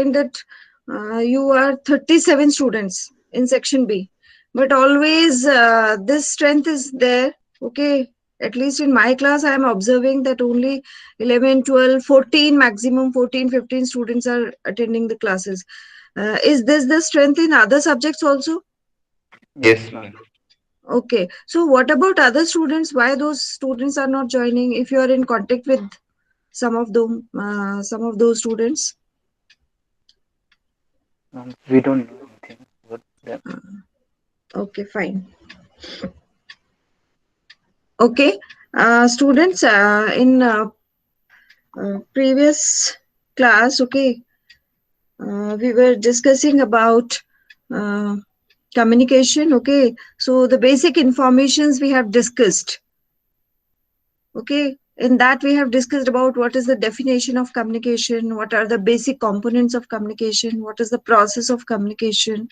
find that you are 37 students in section B, but always this strength is there. Okay, at least in my class I am observing that only 11, 12, 14, maximum 14, 15 students are attending the classes. Is this the strength in other subjects also? Yes, ma'am. Okay, so what about other students? Why those students are not joining? If you are in contact with some of those students. We don't know anything about them. Okay, fine. Okay, students, in previous class, okay, we were discussing about uh, communication. Okay, so the basic informations we have discussed. Okay, in that we have discussed about what is the definition of communication, what are the basic components of communication, what is the process of communication.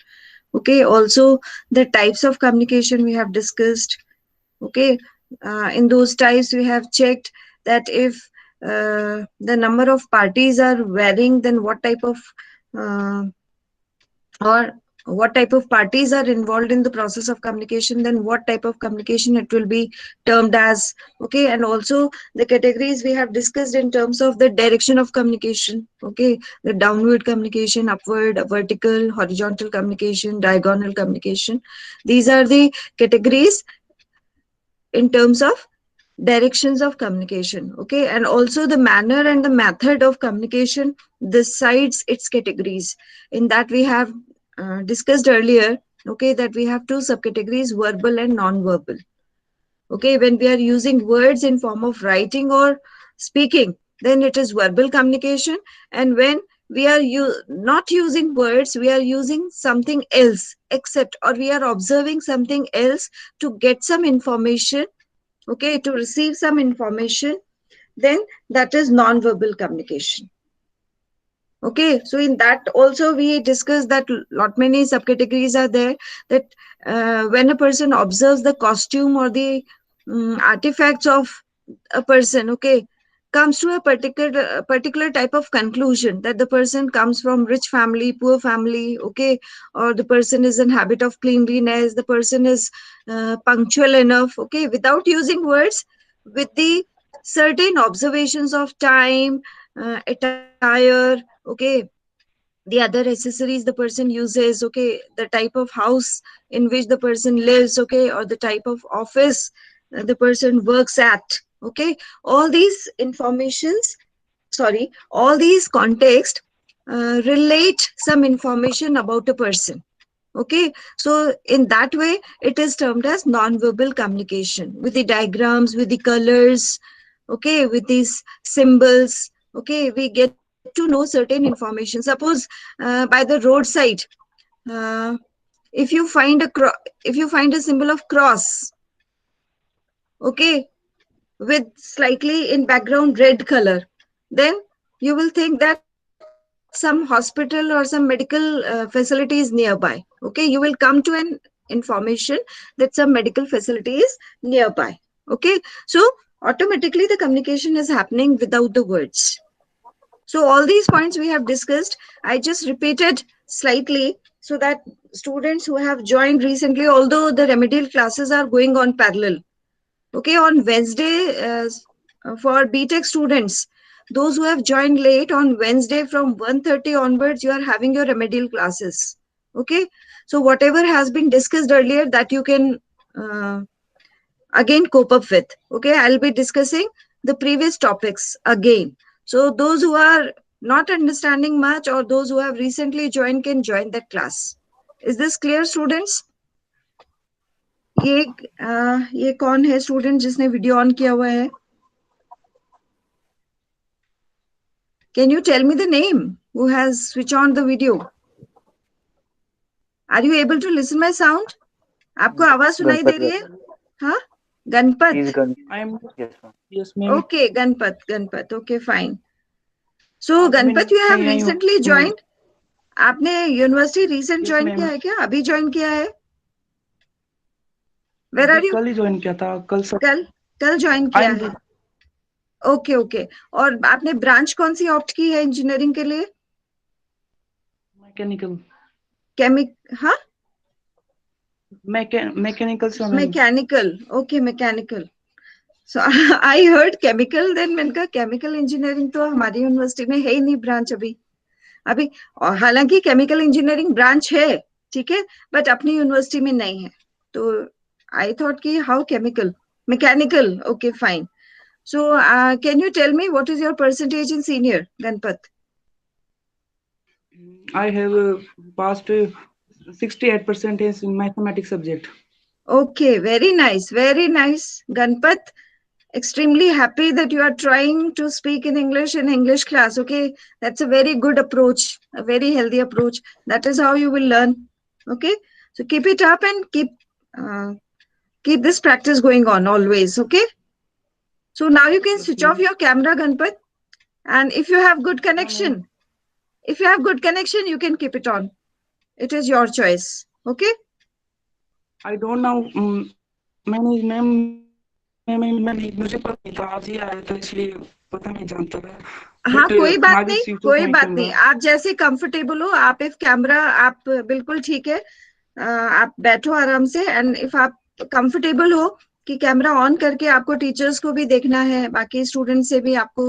Okay, also the types of communication we have discussed. Okay, in those types we have checked that if the number of parties are varying, then what type of uh, or what type of parties are involved in the process of communication, then what type of communication it will be termed as. Okay, and also the categories we have discussed in terms of the direction of communication. Okay, the downward communication, upward, vertical, horizontal communication, diagonal communication. These are the categories in terms of directions of communication. Okay, and also the manner and the method of communication decides its categories. In that we have discussed earlier, okay, that we have two subcategories, verbal and non-verbal. Okay, when we are using words in form of writing or speaking, then it is verbal communication. And when we are not using words, we are using something else except, or we are observing something else to get some information, okay, to receive some information, then that is non-verbal communication. Okay, so in that also we discussed that lot many subcategories are there, that when a person observes the costume or the artifacts of a person, okay, comes to a particular type of conclusion, that the person comes from rich family, poor family, okay, or the person is in habit of cleanliness, the person is punctual enough, okay, without using words, with the certain observations of time, attire, okay, the other accessories the person uses, okay, the type of house in which the person lives, okay, or the type of office the person works at. Okay, all these informations, sorry, all these context relate some information about a person. Okay, so in that way it is termed as non-verbal communication, with the diagrams, with the colors, okay, with these symbols. Okay, we get to know certain information. Suppose by the roadside, uh, if you find if you find a symbol of cross, okay, with slightly in background red color, then you will think that some hospital or some medical facility is nearby. Okay, you will come to an information that some medical facility is nearby. Okay, so automatically the communication is happening without the words. So all these points we have discussed. I just repeated slightly so that students who have joined recently, although the remedial classes are going on parallel, okay, on Wednesday, for B.Tech students, those who have joined late, on Wednesday from 1:30 onwards, you are having your remedial classes. Okay, so whatever has been discussed earlier, that you can uh, again cope up with. Okay, I'll be discussing the previous topics again. So those who are not understanding much or those who have recently joined can join that class. Is this clear, students? ये ये कौन है student जिसने video on किया हुआ है? Can you tell me the name who has switched on the video? Are you able to listen my sound? आपको आवाज सुनाई दे Ganpat, रही है? हाँ, Ganpat. he's Gan. I am. Yes, ma'am. Yes, ma'am. Okay, Ganpat. Okay, fine. So मैं Ganpat, you have नहीं आई हूँ recently ma'am. joined. आपने यूनिवर्सिटी रिसेंट Yes, ज्वाइन किया ma'am. है क्या? अभी ज्वाइन किया है? Where अभी are you? कल ही ज्वाइन किया था कल सब. कल कल ज्वाइन I किया am. है. Okay okay. और आपने ब्रांच कौन सी ऑप्ट की है इंजीनियरिंग के लिए? Mechanical. Chemic, huh? Mechanical swimming. Mechanical. Okay, mechanical. So I heard chemical, then मैंने कहा chemical engineering तो हमारी यूनिवर्सिटी में है ही नहीं ब्रांच अभी अभी और हालांकि केमिकल इंजीनियरिंग ब्रांच है ठीक है बट अपनी यूनिवर्सिटी में नहीं है तो आई थॉट कि how chemical mechanical okay fine so can you tell me what is your percentage in senior गणपत I have passed 68% in mathematics subject. okay very nice Ganpat extremely happy that you are trying to speak in English class okay that's a very good approach a very healthy approach that is how you will learn okay so keep it up and uh, keep this practice going on always okay so now you can Yes, switch off ma'am. your camera Ganpat and if you have good No, ma'am. connection if you have good connection you can keep it on it is your choice okay I don't know. मैंने मुझे पता नहीं था आज ही आया था इसलिए पता नहीं जानता था हाँ बट कोई now बात just switch नहीं off my आप camera. जैसे कंफर्टेबल हो आप इफ कैमरा आप बिल्कुल ठीक है आप बैठो आराम से एंड इफ आप कंफर्टेबल हो कि कैमरा ऑन करके आपको टीचर्स को भी देखना है बाकी स्टूडेंट से भी आपको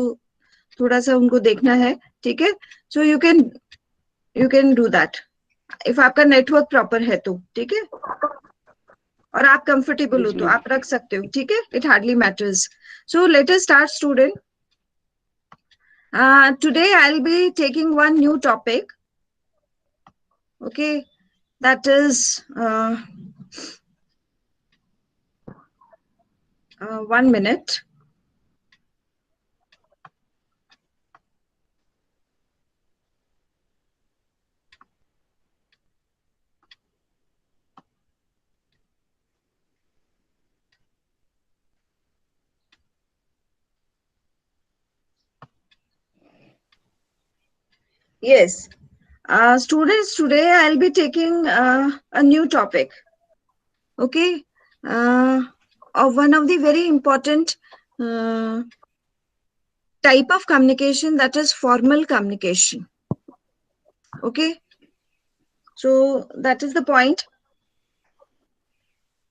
थोड़ा सा उनको देखना है ठीक है so you can do that if आपका नेटवर्क प्रॉपर है तो ठीक है और आप कंफर्टेबल हो Yes, तो ma'am. आप रख सकते हो ठीक है it hardly matters so let us start student today I'll be taking one new topic okay that is 1 minute yes students today I'll be taking a new topic okay uh, of one of the very important uh, type of communication that is formal communication okay so that is the point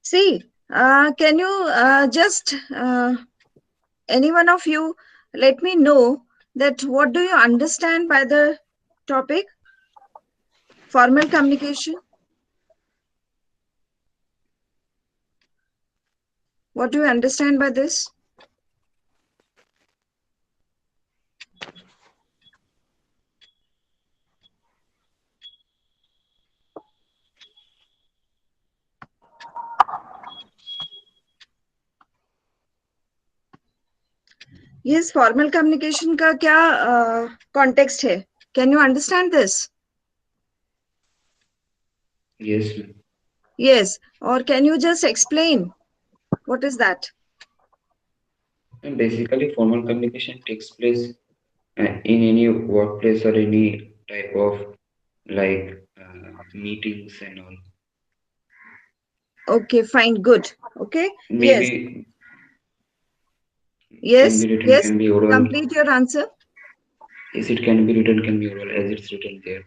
see can you just any one of you let me know that what do you understand by the topic formal communication what do you understand by this yes formal communication का क्या context है can you understand this Yes, ma'am. yes or can you just explain what is that And basically, formal communication takes place in any workplace or any type of meetings and all. okay fine good okay yes Maybe can yes be written, yes can be oral. complete your answer Yes, it can be written, can be oral as it's written there.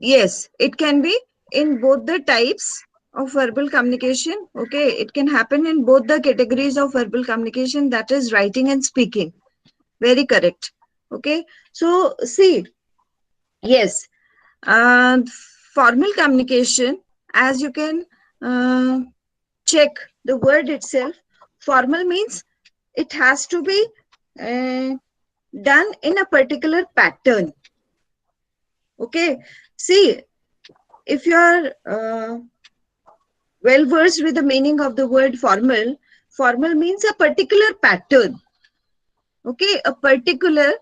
yes it can be in both the types of verbal communication okay it can happen in both the categories of verbal communication that is writing and speaking very correct okay so see yes formal communication as you can uh, check the word itself formal means it has to be uh, done in a particular pattern okay see if you are well versed with the meaning of the word formal formal means a particular pattern okay a particular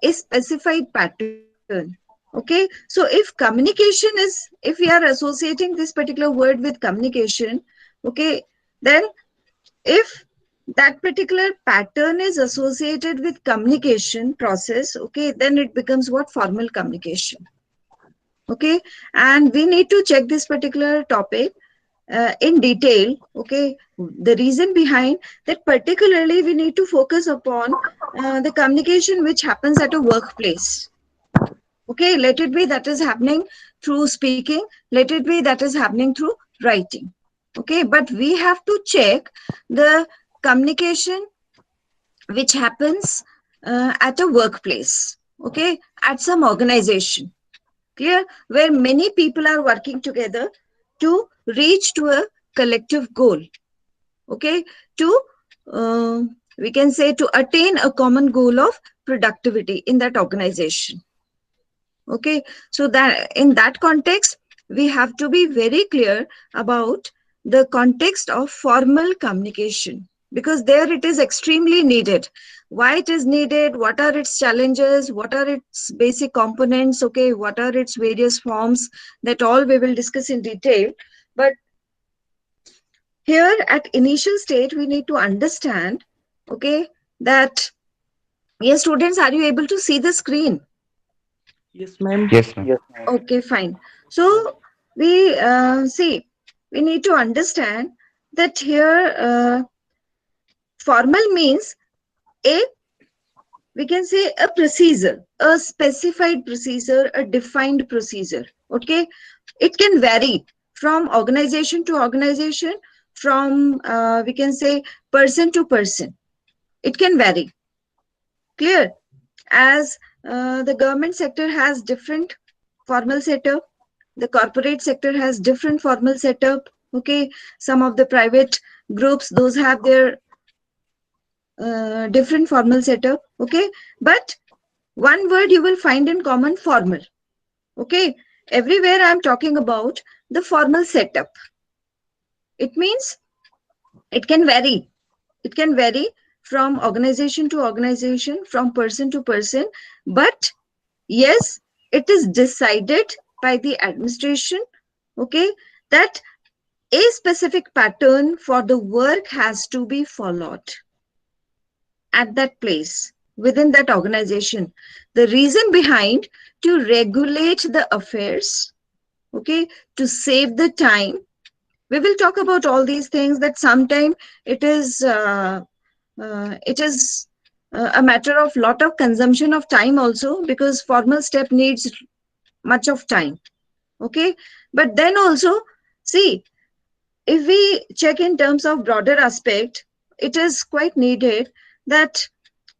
a specified pattern okay so if communication is if we are associating this particular word with communication okay then if that particular pattern is associated with communication process okay then it becomes what formal communication okay and we need to check this particular topic in detail okay the reason behind that particularly we need to focus upon the communication which happens at a workplace Okay, let it be that is happening through speaking, let it be that is happening through writing. Okay, but we have to check the communication which happens at a workplace, okay, at some organization, clear, where many people are working together to reach to a collective goal, okay, to uh, we can say to attain a common goal of productivity in that organization. Okay, so that in that context we have to be very clear about the context of formal communication, because there it is extremely needed. Why it is needed, what are its challenges, what are its basic components, okay, what are its various forms, that all we will discuss in detail. But here at initial stage we need to understand, okay, that yes students, are you able to see the screen? Yes, ma'am. Yes, ma'am. Okay, fine. So we see, we need to understand that here formal means a, we can say a procedure, a specified procedure, a defined procedure. Okay, it can vary from organization to organization, from we can say person to person. It can vary. Clear? As the government sector has different formal setup, the corporate sector has different formal setup, okay, some of the private groups, those have their different formal setup, okay, but one word you will find in common: formal. Okay, everywhere I'm talking about the formal setup. It means it can vary, it can vary from organization to organization, from person to person, but yes, it is decided by the administration, okay, that a specific pattern for the work has to be followed at that place within that organization. The reason behind: to regulate the affairs, okay, to save the time. We will talk about all these things, that sometime it is a matter of lot of consumption of time also, because formal step needs much of time. Okay, but then also, see, if we check in terms of broader aspect, it is quite needed that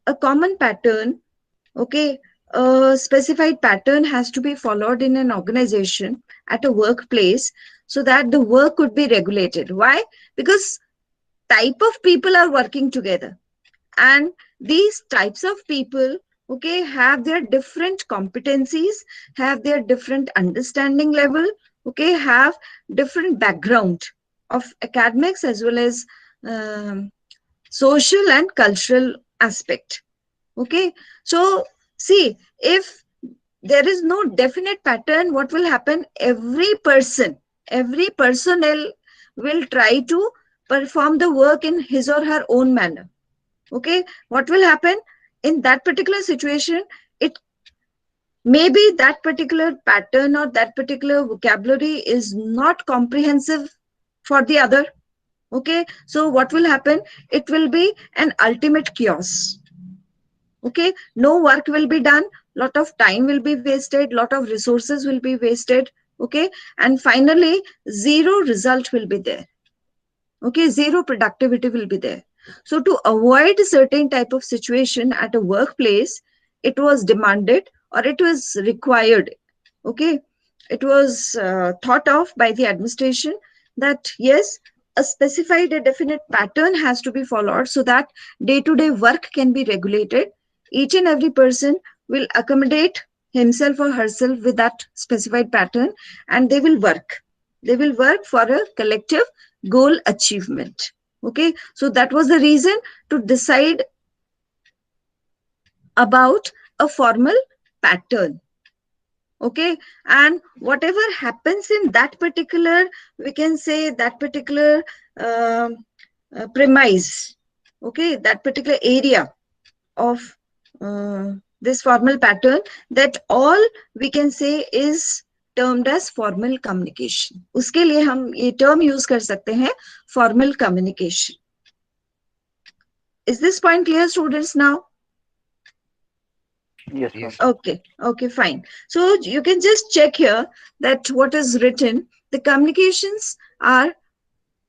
a common pattern, okay, a specified pattern has to be followed in an organization at a workplace, so that the work could be regulated. Why? Because type of people are working together, and these types of people, okay, have their different competencies, have their different understanding level, okay, have different background of academics as well as um, social and cultural aspect. Okay, so see, if there is no definite pattern, what will happen? Every personnel will try to perform the work in his or her own manner. Okay, what will happen in that particular situation? It maybe that particular pattern or that particular vocabulary is not comprehensive for the other. Okay, so what will happen? It will be an ultimate chaos. Okay, no work will be done, lot of time will be wasted, lot of resources will be wasted. Okay, and finally zero result will be there. Okay, zero productivity will be there. So to avoid certain type of situation at a workplace, it was demanded, or it was required, okay, it was thought of by the administration, that yes, a specified, a definite pattern has to be followed, so that day to day work can be regulated. Each and every person will accommodate himself or herself with that specified pattern, and they will work for a collective goal achievement. Okay, so that was the reason to decide about a formal pattern. Okay, and whatever happens in that particular, we can say that particular um premise, okay, that particular area of this formal pattern, that all we can say is termed as formal communication. उसके लिए हम ये term use कर सकते हैं, formal communication. Is this point clear, students, now? Yes, ma'am. Yes. Okay, fine. So you can just check here that what is written. The communications are,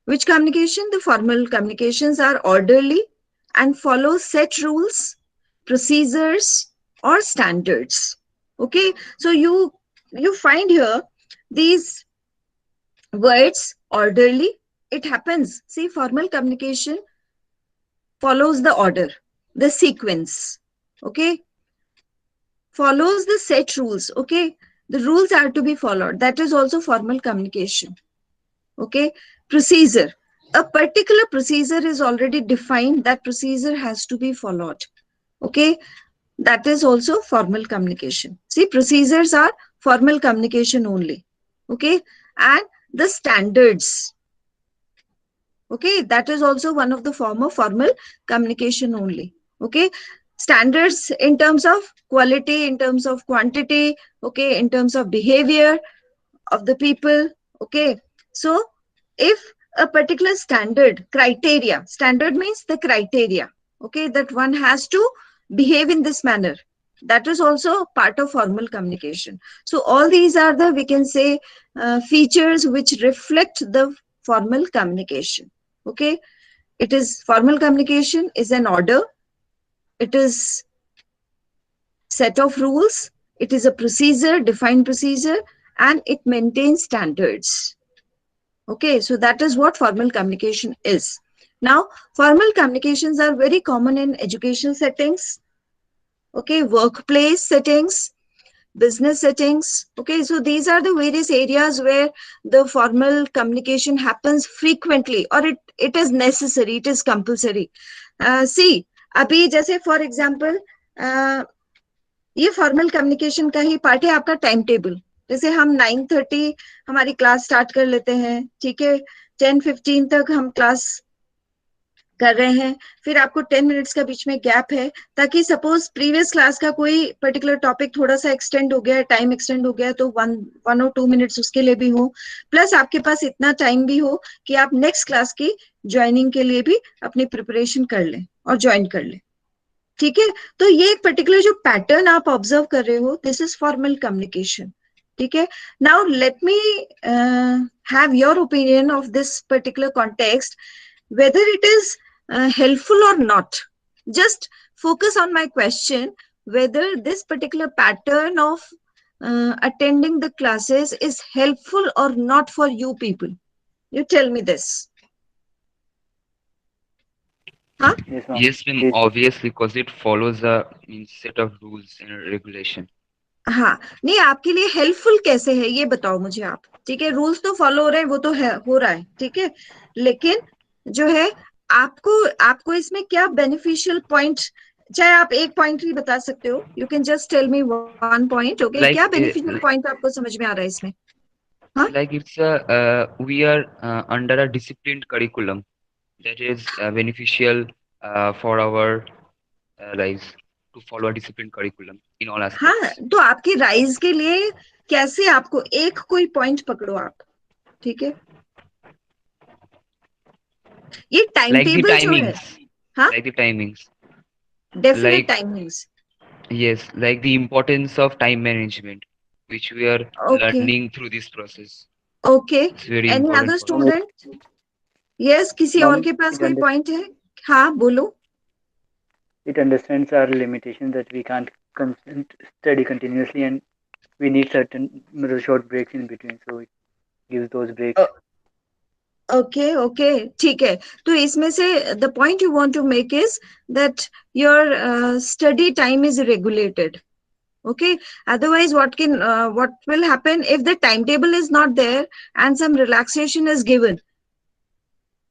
which communication? The formal communications are orderly and follow set rules, procedures, or standards. Okay, so you find here these words: orderly. It happens. See, formal communication follows the order, the sequence. Okay, follows the set rules. Okay, the rules are to be followed. That is also formal communication. Okay, procedure. A particular procedure is already defined. That procedure has to be followed. Okay, that is also formal communication. See, procedures are formal communication only. Okay, and the standards. Okay, that is also one of the form of formal communication only. Okay, standards in terms of quality, in terms of quantity, okay, in terms of behavior of the people. Okay, so if a particular standard means the criteria, okay, that one has to behave in this manner, that is also part of formal communication. So all these are the, we can say, features which reflect the formal communication. Okay, it is, formal communication is an order, it is set of rules, it is a procedure, defined procedure, and it maintains standards. Okay, so that is what formal communication is. Now, formal communications are very common in educational settings, okay, workplace settings, business settings. Okay, so these are the various areas where the formal communication happens frequently, or it is necessary, it is compulsory. See, अभी जैसे for example ये formal communication का ही part है आपका time table. जैसे हम 9:30 हमारी class start कर लेते हैं, ठीक है, 10:15 तक हम क्लास कर रहे हैं, फिर आपको 10 मिनट्स का बीच में गैप है, ताकि सपोज प्रीवियस क्लास का कोई पर्टिकुलर टॉपिक थोड़ा सा एक्सटेंड हो गया, टाइम एक्सटेंड हो गया, तो 1 or 2 मिनट्स उसके लिए भी हो, प्लस आपके पास इतना टाइम भी हो कि आप नेक्स्ट क्लास की ज्वाइनिंग के लिए भी अपनी प्रिपरेशन कर लें और ज्वाइन कर लें. ठीक है, तो ये एक पर्टिकुलर जो पैटर्न आप ऑब्जर्व कर रहे हो, दिस इज फॉर्मल कम्युनिकेशन. ठीक है, now let me have your opinion of this particular context, whether it is helpful or not. Just focus on my question, whether this particular pattern of attending the classes is helpful or not for you people. You tell me this. Huh? Yes, ma'am. Yes, ma'am, It obviously, because it follows a set of rules and regulation. हाँ, नहीं, आपके लिए helpful कैसे है ये बताओ मुझे आप. ठीक है, रूल्स तो फॉलो हो रहे हैं, वो तो है, हो रहा है, ठीक है, लेकिन जो है आपको आपको इसमें क्या बेनिफिशियल पॉइंट, चाहे आप एक पॉइंट ही बता सकते हो, you can just tell me 1 point. Okay, Like, क्या बेनिफिशियल पॉइंट आपको समझ में आ रहा है इसमें? हाँ, like it's a we are under a disciplined curriculum that is beneficial for our lives to follow a disciplined curriculum in all हाँ, aspects. तो आपकी राइज के लिए कैसे, आपको एक कोई पॉइंट पकड़ो आप. ठीक है, ये टाइम Like the टेबल जो है, timings, हाँ, like the timings, definite like timings. yes, like the importance of time management, which we are okay, learning through this process. Okay, It's very any important other for us. ma'am, student? Yes, किसी और ma'am, के पास कोई point है? हाँ, बोलो. it understands our limitations that we can't study continuously and we need certain short breaks in between. So it gives those breaks. Okay, okay, ठीक है. तो इसमें से the point you want to make is that your study time is regulated. Okay, otherwise what will happen if the timetable is not there and some relaxation is given?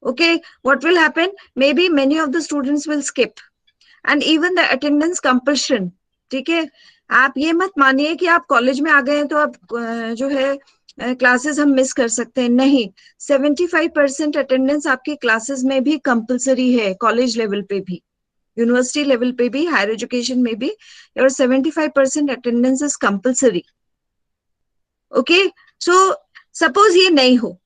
Okay, what will happen? Maybe many of the students will skip, and even the attendance compulsion. ठीक है, आप ये मत मानिए कि आप college में आ गए हैं तो आप जो है क्लासेस हम मिस कर सकते हैं. नहीं, 75% अटेंडेंस आपकी क्लासेस में भी कंपलसरी है, कॉलेज लेवल पे भी, यूनिवर्सिटी लेवल पे भी, हायर एजुकेशन में भी, और 75% attendance is compulsory. Okay, so suppose ये नहीं हो,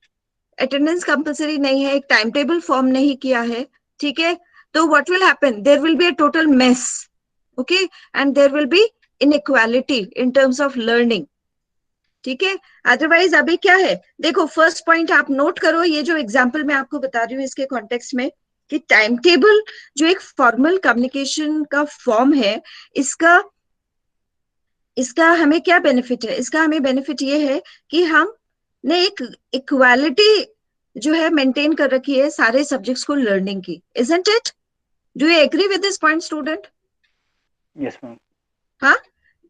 अटेंडेंस कंपलसरी नहीं है, एक टाइम टेबल फॉर्म नहीं किया है, ठीक है, तो what will happen? There will be a total mess. Okay, and there will be inequality in terms of learning. ठीक है, अदरवाइज अभी क्या है, देखो फर्स्ट पॉइंट आप नोट करो, ये जो एग्जांपल मैं आपको बता रही हूँ इसके कॉन्टेक्स्ट में, कि टाइम टेबल जो एक फॉर्मल कम्युनिकेशन का फॉर्म है, इसका इसका हमें क्या बेनिफिट है, इसका हमें बेनिफिट ये है कि हम ने एक इक्वालिटी जो है मेंटेन कर रखी है सारे सब्जेक्ट्स को लर्निंग की, isn't it? Do you agree with this point student? Yes, ma'am. हाँ,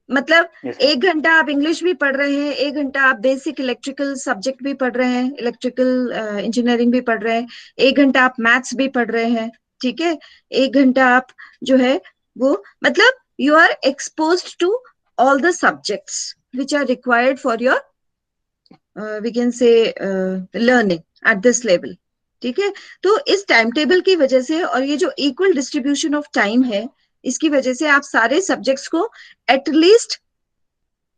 मतलब Yes, ma'am. 1 घंटा आप इंग्लिश भी पढ़ रहे हैं, 1 घंटा आप बेसिक इलेक्ट्रिकल सब्जेक्ट भी पढ़ रहे हैं, इलेक्ट्रिकल इंजीनियरिंग भी पढ़ रहे हैं, 1 घंटा आप मैथ्स भी पढ़ रहे हैं, ठीक है, 1 घंटा आप जो है वो, मतलब you are exposed to all the subjects which are required for your we can say learning at this level, ठीक है। तो इस टाइम टेबल की वजह से और ये जो इक्वल डिस्ट्रीब्यूशन ऑफ टाइम है, इसकी वजह से आप सारे सब्जेक्ट्स को एटलीस्ट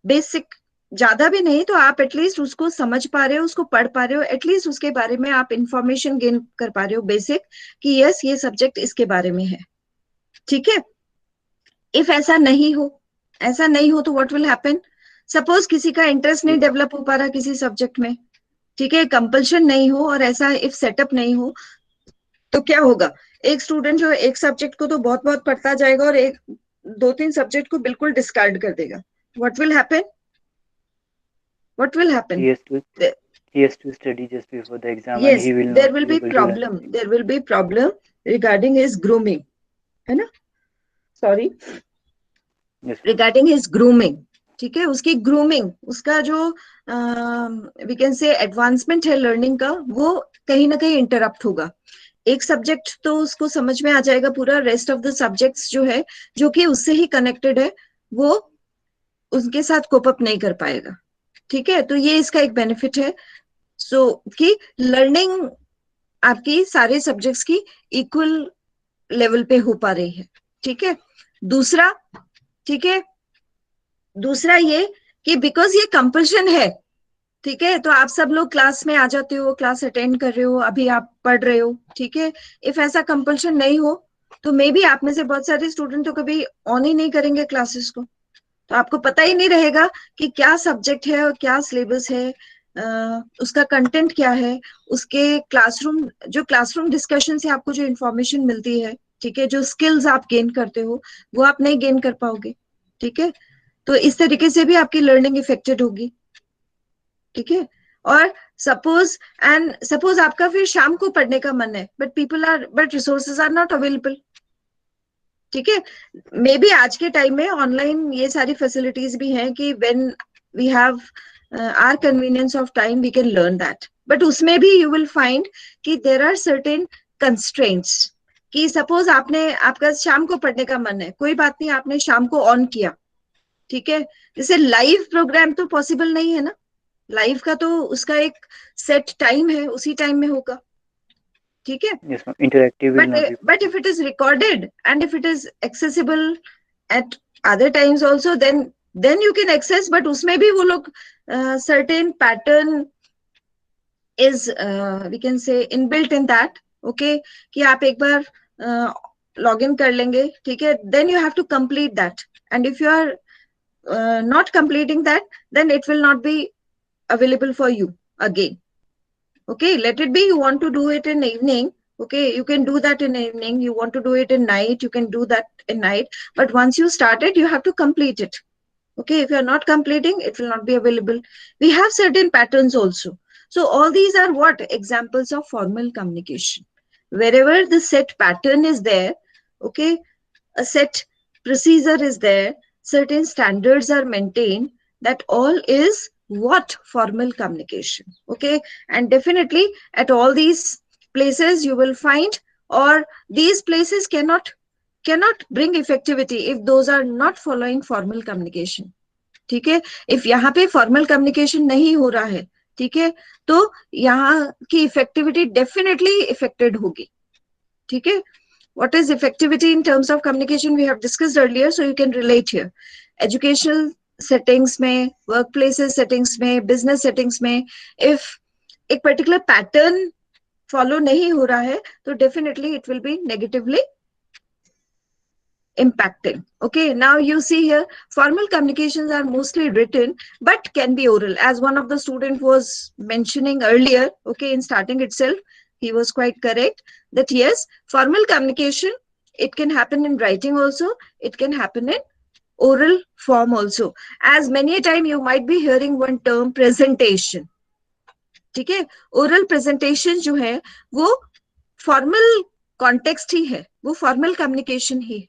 बेसिक, ज्यादा भी नहीं तो आप एटलीस्ट उसको समझ पा रहे हो, उसको पढ़ पा रहे हो, एटलीस्ट उसके बारे में आप इंफॉर्मेशन गेन कर पा रहे हो बेसिक, कि यस ये सब्जेक्ट इसके बारे में है, ठीक है। इफ ऐसा नहीं हो, ऐसा नहीं हो तो व्हाट विल हैपन, सपोज किसी का इंटरेस्ट नहीं डेवलप हो पा रहा किसी सब्जेक्ट में, ठीक है, कंपल्शन नहीं हो और ऐसा इफ सेटअप नहीं हो, तो क्या होगा, एक स्टूडेंट जो एक सब्जेक्ट को तो बहुत बहुत पढ़ता जाएगा और एक 2-3 सब्जेक्ट को बिल्कुल डिस्कार्ड कर देगा, what will happen, what will happen? He has to study just before the exam, and Yes, he will there not will be be able to learn problem, anything. there will be problem regarding his grooming, है ना, sorry, Yes, ma'am. regarding his grooming, ठीक है, उसकी grooming, उसका जो we can से advancement है learning का, वो कहीं ना कहीं इंटरप्ट होगा। एक सब्जेक्ट तो उसको समझ में आ जाएगा पूरा, रेस्ट ऑफ द सब्जेक्ट्स जो है जो कि उससे ही कनेक्टेड है, वो उनके साथ कोप अप नहीं कर पाएगा, ठीक है। तो ये इसका एक बेनिफिट है, सो कि लर्निंग आपकी सारे सब्जेक्ट्स की इक्वल लेवल पे हो पा रही है, ठीक है। दूसरा, ठीक है, दूसरा ये कि बिकॉज ये कंपल्शन है, ठीक है, तो आप सब लोग क्लास में आ जाते हो, क्लास अटेंड कर रहे हो, अभी आप पढ़ रहे हो, ठीक है। इफ ऐसा कंपल्शन नहीं हो तो मे बी आप में से बहुत सारे स्टूडेंट तो कभी ऑन ही नहीं करेंगे क्लासेस को, तो आपको पता ही नहीं रहेगा कि क्या सब्जेक्ट है और क्या सिलेबस है, उसका कंटेंट क्या है, उसके क्लासरूम, जो क्लासरूम डिस्कशन से आपको जो इंफॉर्मेशन मिलती है, ठीक है, जो स्किल्स आप गेन करते हो वो आप नहीं गेन कर पाओगे, ठीक है। तो इस तरीके से भी आपकी लर्निंग इफेक्टेड होगी, ठीक है। और सपोज आपका फिर शाम को पढ़ने का मन है, but resources are not available, ठीक है। मे बी आज के टाइम में ऑनलाइन ये सारी फैसिलिटीज भी हैं कि when we have our convenience of time we can learn that, but उसमें भी यू विल फाइंड कि देर आर सर्टेन कंस्ट्रेंट्स, कि सपोज आपका शाम को पढ़ने का मन है, कोई बात नहीं, आपने शाम को ऑन किया, ठीक है, जैसे लाइव प्रोग्राम तो पॉसिबल नहीं है ना, लाइव का तो उसका एक सेट टाइम है, उसी टाइम में होगा, ठीक है। Yes, ma'am. Interactive will not be But if possible. it is recorded and if it is accessible at other times also, then you can access, but उसमें भी वो लोग certain pattern is we can say inbuilt in that, okay, कि आप एक बार log in कर लेंगे, ठीक है, then you have to complete that, and if you are not completing that, then it will not be available for you again, okay. Let it be you want to do it in evening, okay, you can do that in evening, you want to do it in night, you can do that in night, but once you start it you have to complete it, okay. If you are not completing, it will not be available. We have certain patterns also, so all these are what examples of formal communication, wherever the set pattern is there, okay, a set procedure is there, certain standards are maintained, that all is what formal communication, okay. And definitely at all these places you will find, or these places cannot bring effectivity if those are not following formal communication, ठीक है। If यहाँ पे formal communication नहीं हो रहा है, ठीक है, तो यहाँ की इफेक्टिविटी डेफिनेटली इफेक्टेड होगी, ठीक है। What is effectivity in terms of communication we have discussed earlier, so you can relate here. Educational settings में, workplaces settings में, business settings में, if एक particular pattern follow नहीं हो रहा है, तो definitely it will be negatively impacting. Okay, now you see here, formal communications are mostly written, but can be oral. As one of the student was mentioning earlier, okay, in starting itself, he was quite correct that yes, formal communication, it can happen in writing also, it can happen in oral form also. As many a time you might be hearing one term, presentation. ठीक है, oral presentation जो है वो formal context ही है, वो formal communication ही है.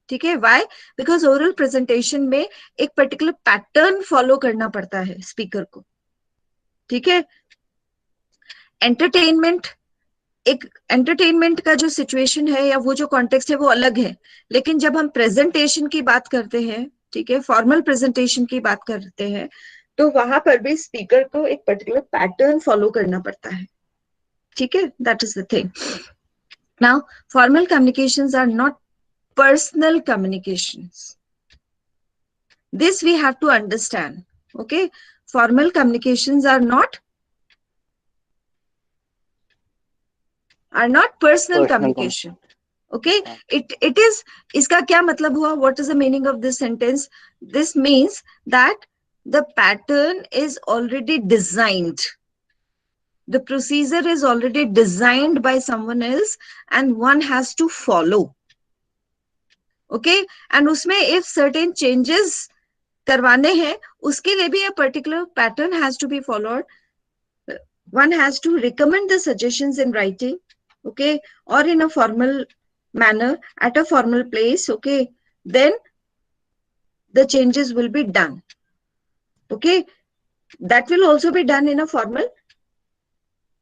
ठीक है, why? Because oral presentation में एक particular pattern follow करना पड़ता है speaker को. ठीक है, entertainment, एक entertainment का जो situation है या वो जो context है वो अलग है, लेकिन जब हम presentation की बात करते हैं, ठीक है, formal presentation की बात करते हैं, तो वहां पर भी speaker को एक particular pattern follow करना पड़ता है. ठीक है, that is the thing. Now, formal communications are not personal communications. This we have to understand. Okay, formal communications are not personal communication. Okay, it is, iska kya matlab hua? What is the meaning of this sentence? This means that the pattern is already designed. The procedure is already designed by someone else and one has to follow. Okay, and उसमें if certain changes करवाने हैं, उसके लिए भी a particular pattern has to be followed. One has to recommend the suggestions in writing, okay, or in a formal manner at a formal place, okay, then the changes will be done. Okay, that will also be done in a formal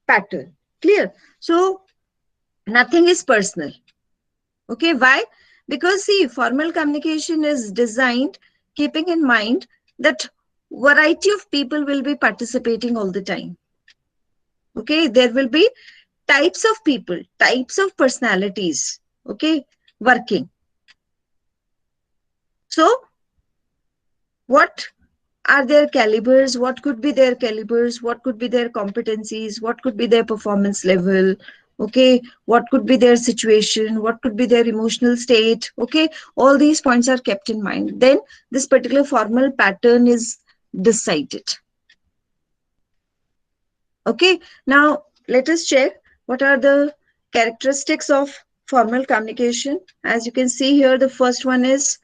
pattern. Clear? So nothing is personal. Okay, why? Because see, formal communication is designed keeping in mind that variety of people will be participating all the time. Okay, there will be types of people, types of personalities, okay, working. So what are their calibers? What could be their calibers? What could be their competencies? What could be their performance level? Okay, what could be their situation? What could be their emotional state? Okay, all these points are kept in mind. Then this particular formal pattern is decided. Okay, now let us check what are the characteristics of formal communication. As you can see here, the first one is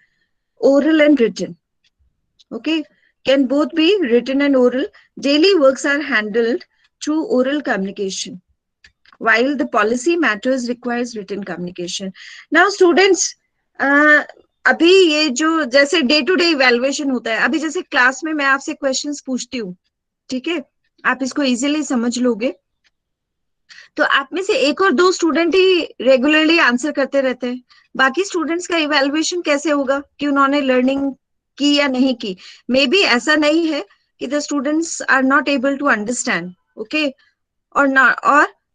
oral and written. Okay, can both be written and oral. Daily works are handled through oral communication, while the policy matters requires written communication. Now students, अभी ये जो जैसे day to day evaluation होता है, अभी जैसे class में मैं आपसे क्वेश्चंस पूछती हूँ, ठीक है, आप इसको इजीली समझ लोगे, तो आप में से एक और दो स्टूडेंट ही रेगुलरली आंसर करते रहते हैं, बाकी स्टूडेंट्स का इवैल्यूएशन कैसे होगा कि उन्होंने लर्निंग की या नहीं की? मे बी ऐसा नहीं है कि the students are not able to understand, okay, or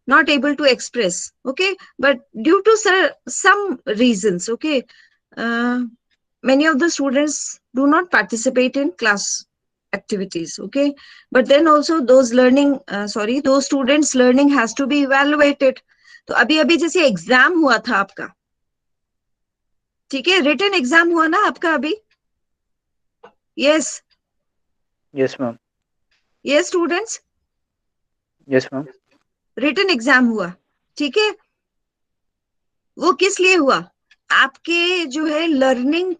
not able to express, okay, but due to some reasons, okay, many of the students do not participate in class activities, okay, but then also those those students learning has to be evaluated. तो अभी जैसे exam हुआ था आपका, ठीक है, written exam हुआ ना आपका अभी? Yes ma'am. Yes students, yes ma'am. Written exam हुआ, ठीक है, वो किस लिए हुआ? आपके जो है लर्निंग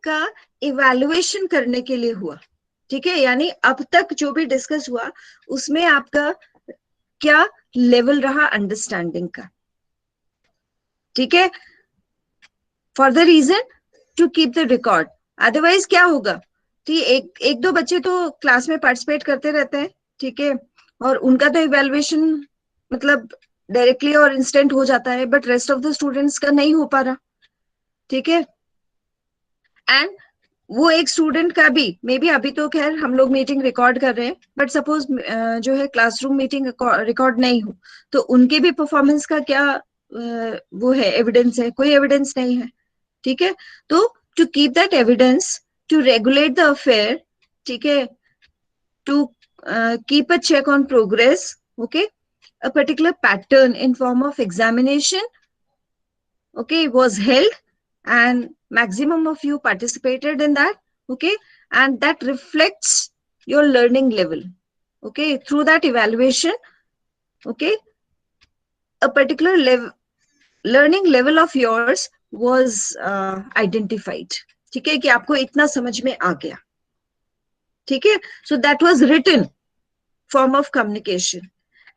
का इवैल्यूएशन करने के लिए हुआ, ठीक है, यानी अब तक जो भी डिस्कस हुआ उसमें आपका क्या लेवल रहा अंडरस्टैंडिंग का, ठीक है, for the reason to keep the record. Otherwise क्या होगा कि एक दो बच्चे तो क्लास में पार्टिसिपेट करते रहते हैं, ठीक है, और उनका तो इवैल्यूएशन मतलब डायरेक्टली और इंस्टेंट हो जाता है, but rest of the students का नहीं हो पा रहा, ठीक है. एंड वो एक स्टूडेंट का भी मे बी, अभी तो खैर हम लोग मीटिंग रिकॉर्ड कर रहे हैं, बट सपोज जो है क्लासरूम मीटिंग रिकॉर्ड नहीं हो, तो उनके भी परफॉर्मेंस का क्या वो है, एविडेंस है? कोई एविडेंस नहीं है, ठीक है. तो to keep that evidence, to regulate the affair, ठीक है, to keep a check on progress, okay, a particular pattern in form of examination okay, was held, and maximum of you participated in that, okay, and that reflects your learning level, okay. Through that evaluation, okay, a particular level, learning level of yours was identified, ठीक है, कि आपको इतना समझ में आ गया, ठीक है. So that was written form of communication.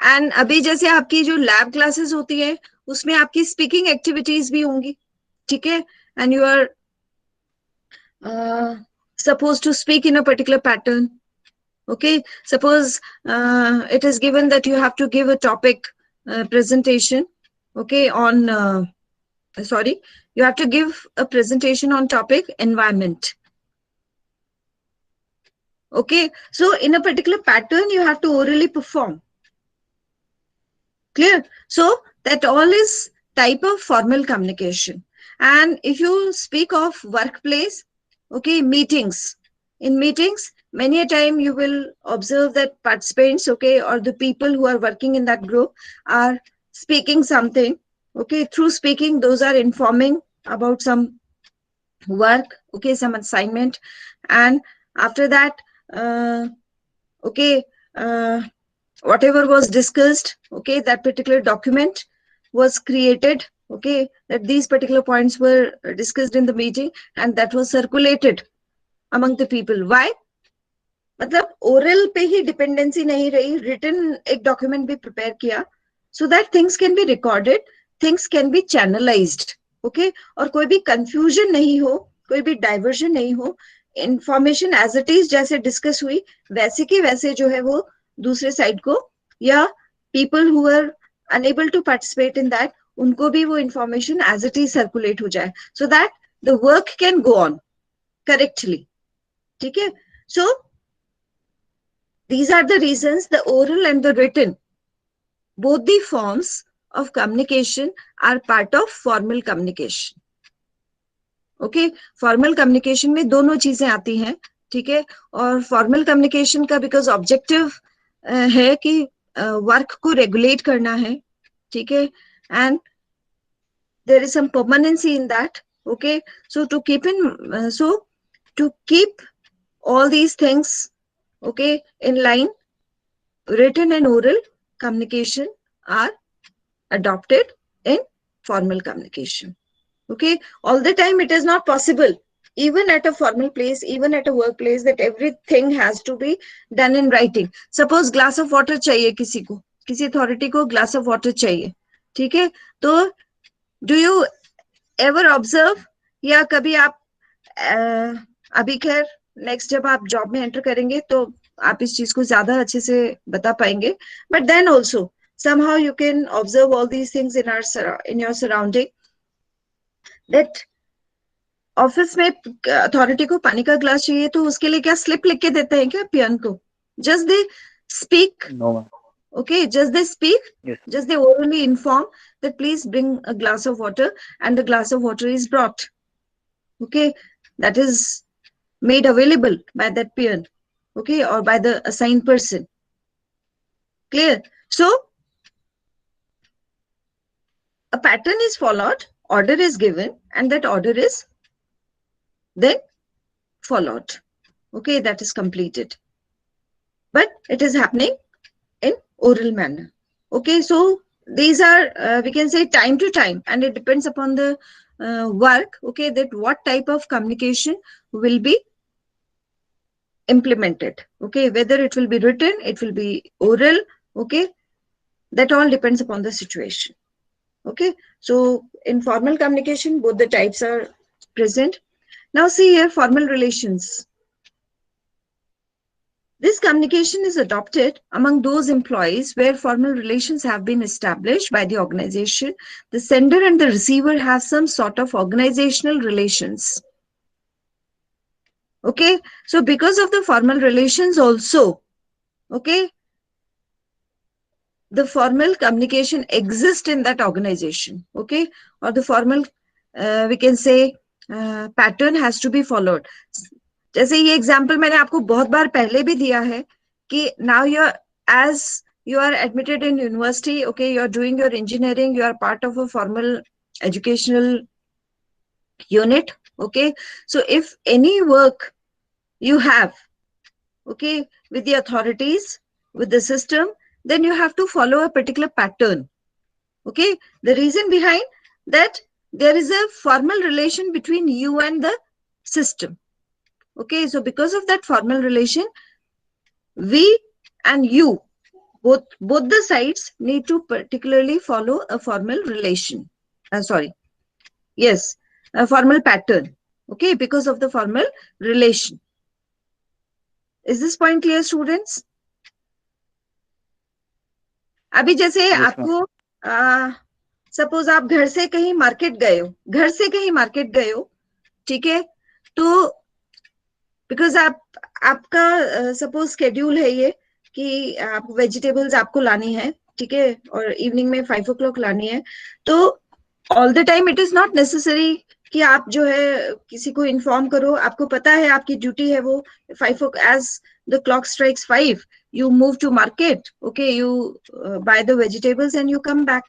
And अभी जैसे आपकी जो लैब क्लासेस होती है उसमें आपकी स्पीकिंग एक्टिविटीज भी होंगी, ठीक है, and you are supposed to speak in a particular pattern, okay. Suppose it is given that you have to give a topic presentation, okay, on sorry, you have to give a presentation on topic environment, okay. So in a particular pattern you have to orally perform, clear. So that all is type of formal communication. And if you speak of workplace, okay, meetings, in meetings many a time you will observe that participants, okay, or the people who are working in that group are speaking something, okay. Through speaking those are informing about some work, okay, some assignment, and after that okay, whatever was discussed, okay, that particular document was created, okay, that these particular points were discussed in the meeting, and that was circulated among the people. Why? मतलब oral पे ही dependency नहीं रही, written एक document भी prepare किया, so that things can be recorded, things can be channelized, okay, और कोई भी confusion नहीं हो, कोई भी diversion नहीं हो, information as it is जैसे discuss हुई वैसे के वैसे जो है वो दूसरे side को या people who are unable to participate in that उनको भी वो information as it is circulate हो जाए, so that the work can go on correctly, ठीक है. So these are the reasons the oral and the written, both the forms of communication are part of formal communication. Okay, formal communication में दोनों चीजें आती हैं, ठीक है. और formal communication का because objective है कि work को regulate करना है, ठीक है, and there is some permanency in that, okay. So to keep in to keep all these things, okay, in line, written and oral communication are adopted in formal communication, okay. All the time it is not possible, even at a formal place, even at a workplace, that everything has to be done in writing. Suppose glass of water चाहिए किसी को, किसी authority को glass of water चाहिए, ठीक है. तो do you ever observe, या कभी आप अभी खैर नेक्स्ट जब आप जॉब में एंटर करेंगे तो आप इस चीज को ज्यादा अच्छे से बता पाएंगे, but then also somehow you can observe all these things in your surrounding, that office में अथॉरिटी को पानी का ग्लास चाहिए तो उसके लिए क्या स्लिप लिख के देते हैं क्या पियन को? Just they speak, No. okay, just they speak, Yes. just they orally inform that please bring a glass of water, and the glass of water is brought, okay, that is made available by that peon, okay, or by the assigned person, clear. So a pattern is followed, order is given, and that order is then followed, okay, that is completed, but it is happening in oral manner, okay. So these are we can say time to time, and it depends upon the work, okay, that what type of communication will be implemented, okay, whether it will be written, it will be oral, okay, that all depends upon the situation, okay. So in formal communication both the types are present. Now see here, formal relations. This communication is adopted among those employees where formal relations have been established by the organization. The sender and the receiver have some sort of organizational relations. Okay, so because of the formal relations also, okay, the formal communication exists in that organization, okay, or the formal we can say pattern has to be followed. जैसे ये example मैंने आपको बहुत बार पहले भी दिया है कि now you are, as you are admitted in university, okay, you are doing your engineering, you are part of a formal educational unit. Okay, so if any work you have, okay, with the authorities, with the system, then you have to follow a particular pattern. Okay, the reason behind that, there is a formal relation between you and the system. Okay, so because of that formal relation, we and you, both the sides need to particularly follow a formal relation. Sorry, yes, a formal pattern. Okay, because of the formal relation. Is this point clear, students? अभी जैसे Yes, ma'am. आपको suppose आप घर से कहीं market गए हो, ठीक है, तो बिकॉज आपका सपोज स्केड्यूल है ये कि आप वेजिटेबल्स आपको लानी है, ठीक है, और इवनिंग में 5 o'clock लानी है, तो all the time it is not necessary कि आप जो है किसी को इन्फॉर्म करो, आपको पता है आपकी ड्यूटी है वो 5 as the clock strikes 5, you move to market, okay, you buy the vegetables and you come back,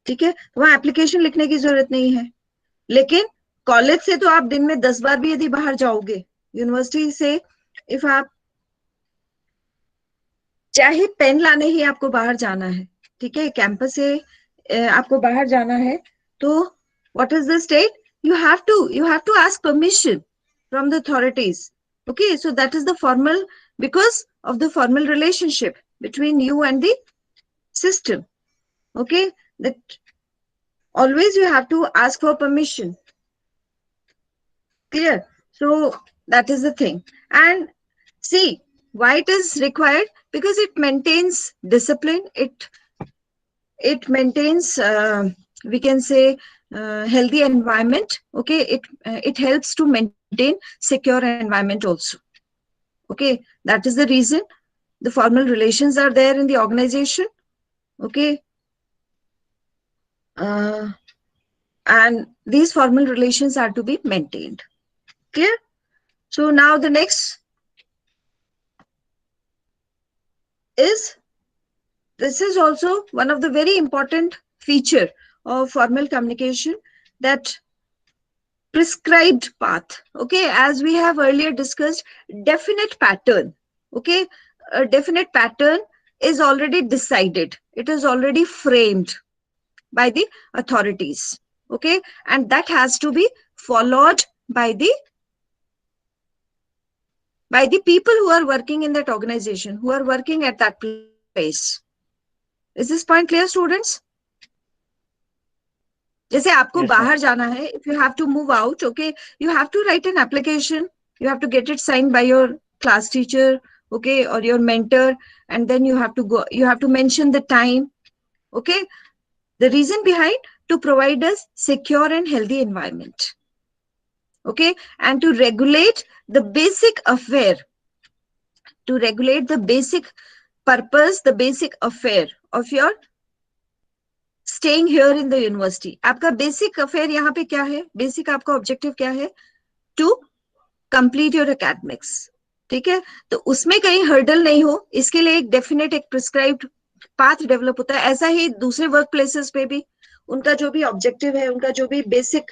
ठीक है, वहां एप्लीकेशन लिखने की जरूरत नहीं है. लेकिन कॉलेज से तो आप दिन में 10 बार भी यदि बाहर जाओगे, यूनिवर्सिटी से इफ आप चाहे पेन लाने ही आपको बाहर जाना है, ठीक है, कैंपस से आपको बाहर जाना है, तो what is the state, you have to ask permission from the authorities. Okay, so that is the formal, because of the formal relationship between you and the system. Okay, that always you have to ask for permission. Clear? So that is the thing. And see why it is required, because it maintains discipline, it maintains we can say healthy environment. Okay, it helps to maintain secure environment also. Okay, that is the reason the formal relations are there in the organization. Okay, and these formal relations are to be maintained. Clear? So now the next is, this is also one of the very important feature of formal communication, that prescribed path. Okay, as we have earlier discussed, definite pattern. Okay, a definite pattern is already decided, it is already framed by the authorities. Okay, and that has to be followed by the people who are working in that organization, who are working at that place. Is this point clear, students? जैसे आपको Yes, बाहर ma'am. जाना है, if you have to move out, okay, you have to write an application, you have to get it signed by your class teacher, okay, or your mentor, and then you have to go, you have to mention the time. Okay, the reason behind, to provide us secure and healthy environment. Okay, and to regulate the basic affair, to regulate the basic purpose, the basic affair of your staying here in the university. आपका basic affair यहाँ पे क्या है, basic आपका objective क्या है, to complete your academics. ठीक है, तो उसमें कहीं hurdle नहीं हो, इसके लिए एक definite, एक prescribed path develop होता है. ऐसा ही दूसरे work places पे भी उनका जो भी objective है, उनका जो भी basic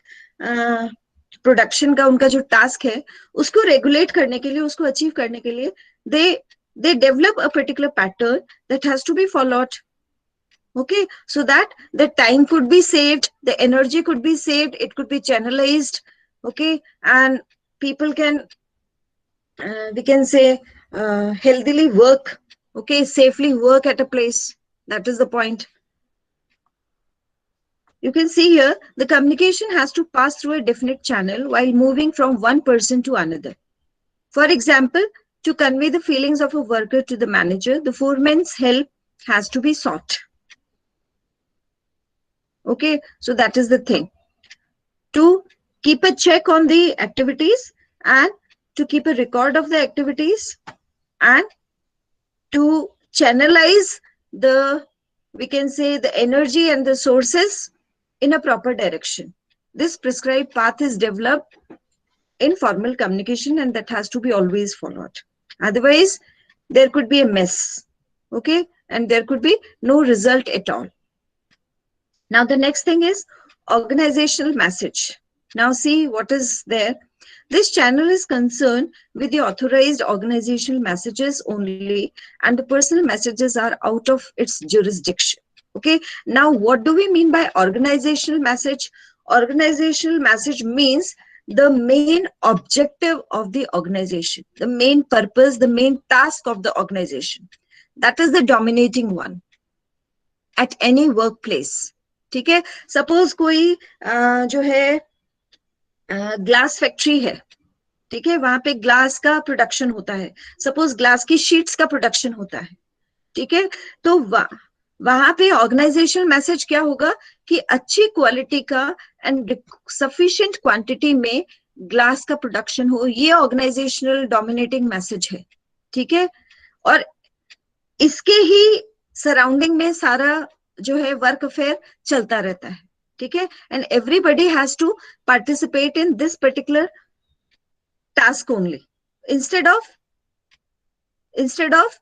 प्रोडक्शन का उनका जो टास्क है, उसको रेगुलेट करने के लिए, उसको अचीव करने के लिए, they develop a particular pattern that has to be followed. Okay, so that the time could be saved, the energy could be saved, it could be channelized. Okay, and people can we can say healthily work, okay, safely work at a place. That is the point. You can see here, the communication has to pass through a definite channel while moving from one person to another. For example, to convey the feelings of a worker to the manager, the foreman's help has to be sought. Okay, so that is the thing. To keep a check on the activities, and to keep a record of the activities, and to channelize the, we can say, the energy and the sources in a proper direction. This prescribed path is developed in formal communication, and that has to be always followed. Otherwise, there could be a mess. Okay, and there could be no result at all. Now, the next thing is, organizational message. Now see what is there. This channel is concerned with the authorized organizational messages only, and the personal messages are out of its jurisdiction. Okay. Now, what do we mean by organizational message? Organizational message means the main objective of the organization, the main purpose, the main task of the organization. That is the dominating one at any workplace. ठीक है. Suppose कोई जो है glass factory है, ठीक है, वहां पे ग्लास का प्रोडक्शन होता है. सपोज ग्लास की शीट्स का प्रोडक्शन होता है, ठीक है. तो वहां पे ऑर्गेनाइजेशनल मैसेज क्या होगा कि अच्छी क्वालिटी का एंड सफिशिएंट क्वांटिटी में ग्लास का प्रोडक्शन हो. ये ऑर्गेनाइजेशनल डोमिनेटिंग मैसेज है, ठीक है. और इसके ही सराउंडिंग में सारा जो है वर्क अफेयर चलता रहता है, ठीक है. And everybody has to participate in this particular task only, instead of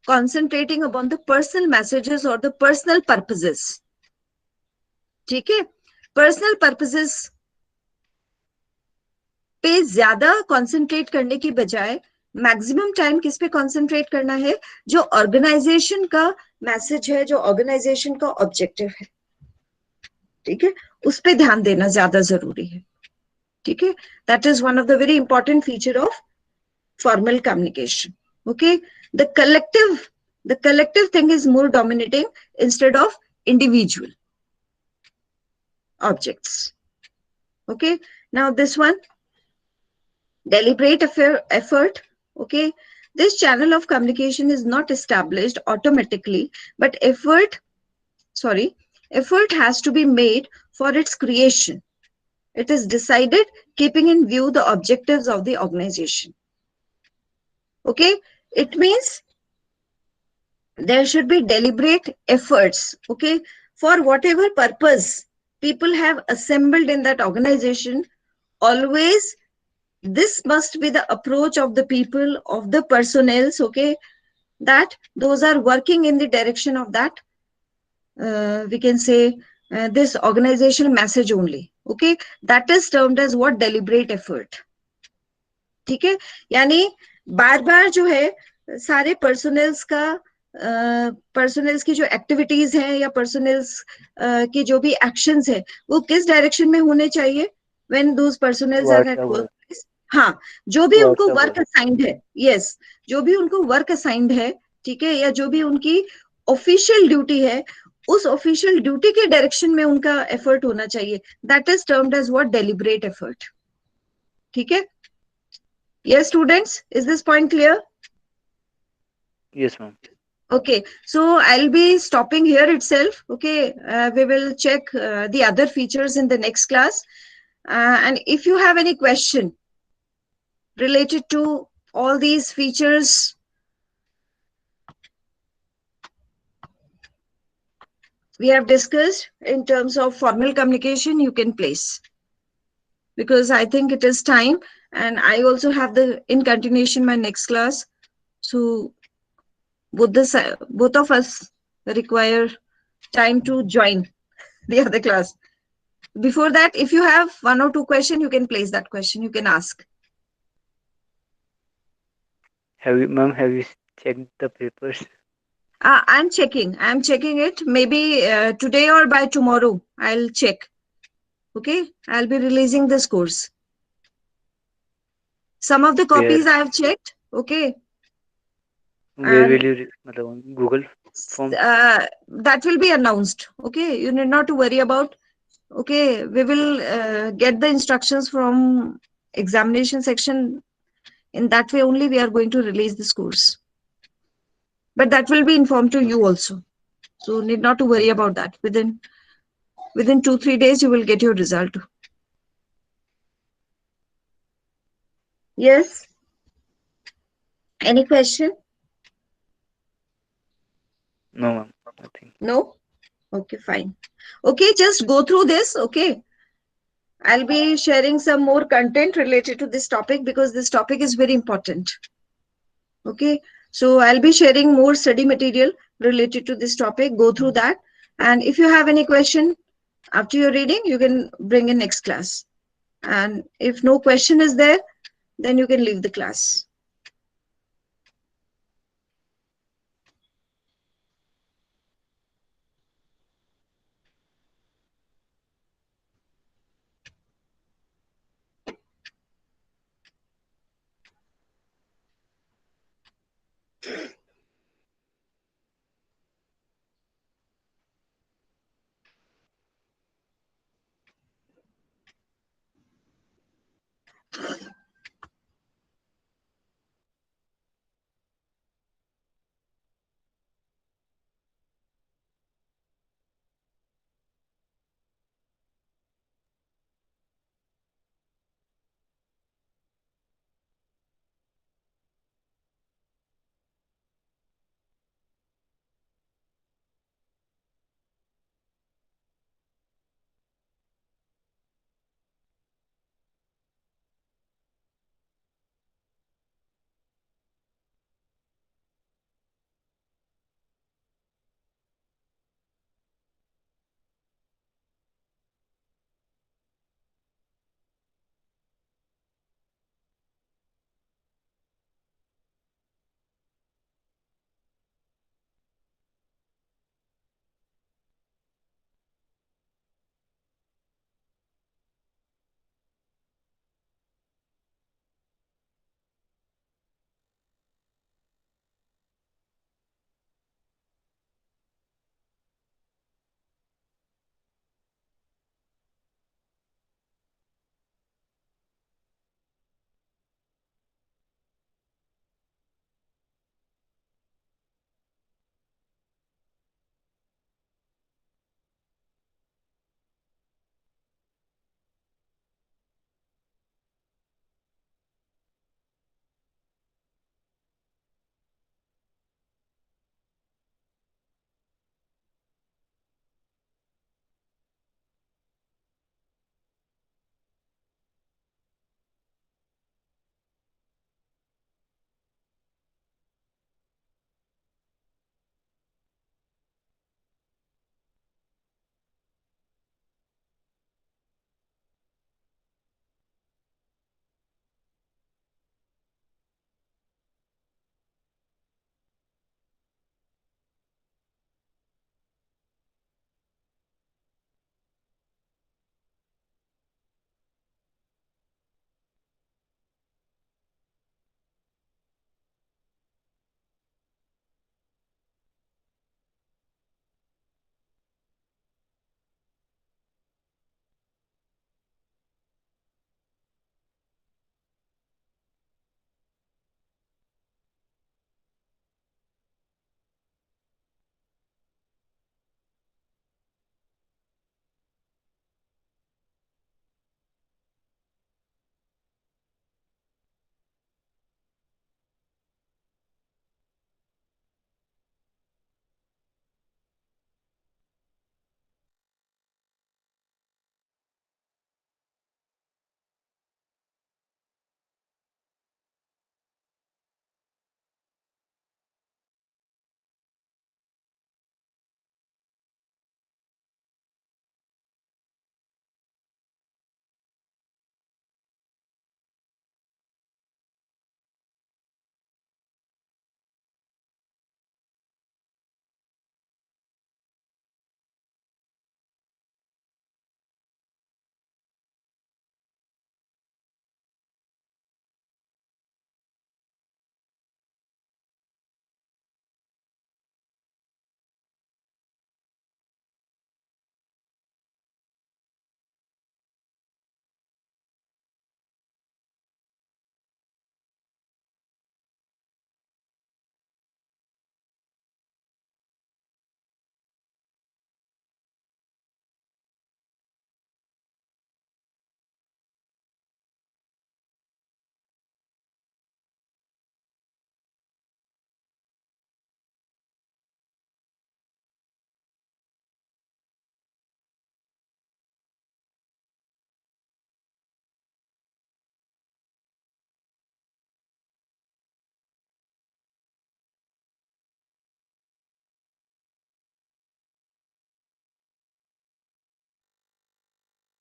concentrating upon the personal messages or the personal purposes. ठीक है. personal purposes पे ज्यादा कंसंट्रेट करने की बजाय मैक्सिमम टाइम किस पे कंसंट्रेट करना है? जो ऑर्गेनाइजेशन का मैसेज है, जो ऑर्गेनाइजेशन का ऑब्जेक्टिव है, ठीक है, उस पे ध्यान देना ज्यादा जरूरी है. ठीक है. That is one of the very important feature of formal communication. Okay. The collective thing is more dominating instead of individual objects. Okay. Now this one, deliberate effort. Okay. This channel of communication is not established automatically, but effort has to be made for its creation. It is decided keeping in view the objectives of the organization. Okay. It means there should be deliberate efforts, okay, for whatever purpose people have assembled in that organization. Always this must be the approach of the people, of the personnel, okay, that those are working in the direction of that, we can say, this organizational message only. Okay. That is termed as what? Deliberate effort. ठीक है. यानी बार बार जो है सारे personnels की जो activities हैं या पर्सनल्स की जो भी एक्शंस है वो किस डायरेक्शन में होने चाहिए? When those personals are at work. हाँ, जो भी उनको वर्क असाइंड है, यस, जो भी उनको वर्क असाइंड है, ठीक है, या जो भी उनकी ऑफिशियल ड्यूटी है, उस ऑफिशियल ड्यूटी के डायरेक्शन में उनका एफर्ट होना चाहिए. That is termed as what? Deliberate effort. ठीक है. Yes, students, is this point clear? Yes, ma'am. Okay, so I'll be stopping here itself. Okay, we will check the other features in the next class. And if you have any question related to all these features, we have discussed in terms of formal communication, you can place. Because I think it is time, and I also have in continuation my next class. So both of us require time to join the other class. Before that, if you have one or two questions, you can place that question. You can ask. Have you checked the papers? I'm checking it. Maybe today or by tomorrow, I'll check. Okay, I'll be releasing this course. Some of the copies I have checked. Okay. Where will you, Google form? That will be announced. Okay, you need not to worry about. Okay, we will get the instructions from examination section. In that way only we are going to release this course. But that will be informed to you also. So need not to worry about that. Within 2-3 days, you will get your result. Yes? Any question? No, ma'am. Nothing. No? Okay, fine. Okay, just go through this. Okay. I'll be sharing some more content related to this topic because this topic is very important. Okay. So I'll be sharing more study material related to this topic. Go through that. And if you have any question, After your reading, you can bring in next class. And if no question is there, then you can leave the class.